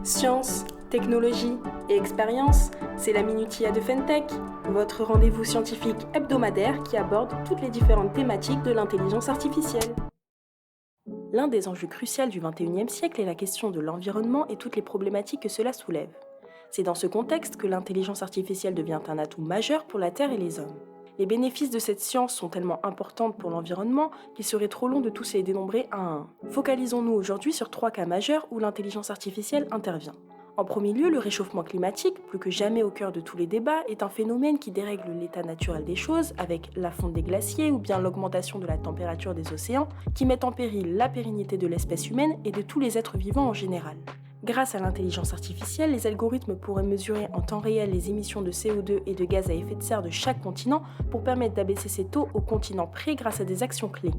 Science, technologie et expérience, c'est la Minute IA de Fentech, votre rendez-vous scientifique hebdomadaire qui aborde toutes les différentes thématiques de l'intelligence artificielle. L'un des enjeux cruciaux du XXIe siècle est la question de l'environnement et toutes les problématiques que cela soulève. C'est dans ce contexte que l'intelligence artificielle devient un atout majeur pour la Terre et les hommes. Les bénéfices de cette science sont tellement importants pour l'environnement qu'il serait trop long de tous les dénombrer un à un. Focalisons-nous aujourd'hui sur 3 cas majeurs où l'intelligence artificielle intervient. En premier lieu, le réchauffement climatique, plus que jamais au cœur de tous les débats, est un phénomène qui dérègle l'état naturel des choses avec la fonte des glaciers ou bien l'augmentation de la température des océans qui mettent en péril la pérennité de l'espèce humaine et de tous les êtres vivants en général. Grâce à l'intelligence artificielle, les algorithmes pourraient mesurer en temps réel les émissions de CO2 et de gaz à effet de serre de chaque continent pour permettre d'abaisser ces taux au continent près grâce à des actions clés.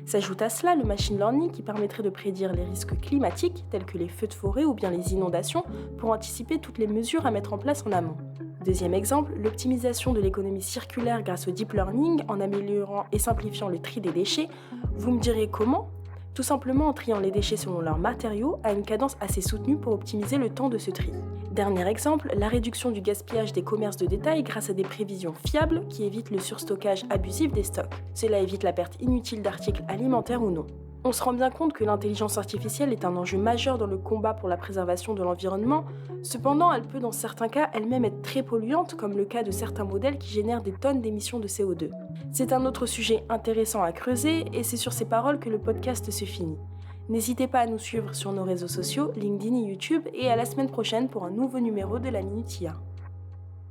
S'ajoute à cela le machine learning qui permettrait de prédire les risques climatiques tels que les feux de forêt ou bien les inondations pour anticiper toutes les mesures à mettre en place en amont. Deuxième exemple, l'optimisation de l'économie circulaire grâce au deep learning en améliorant et simplifiant le tri des déchets. Vous me direz comment ? Tout simplement en triant les déchets selon leurs matériaux à une cadence assez soutenue pour optimiser le temps de ce tri. Dernier exemple, la réduction du gaspillage des commerces de détail grâce à des prévisions fiables qui évitent le surstockage abusif des stocks. Cela évite la perte inutile d'articles alimentaires ou non. On se rend bien compte que l'intelligence artificielle est un enjeu majeur dans le combat pour la préservation de l'environnement. Cependant, elle peut dans certains cas elle-même être très polluante, comme le cas de certains modèles qui génèrent des tonnes d'émissions de CO2. C'est un autre sujet intéressant à creuser et c'est sur ces paroles que le podcast se finit. N'hésitez pas à nous suivre sur nos réseaux sociaux, LinkedIn et YouTube et à la semaine prochaine pour un nouveau numéro de la Minute IA.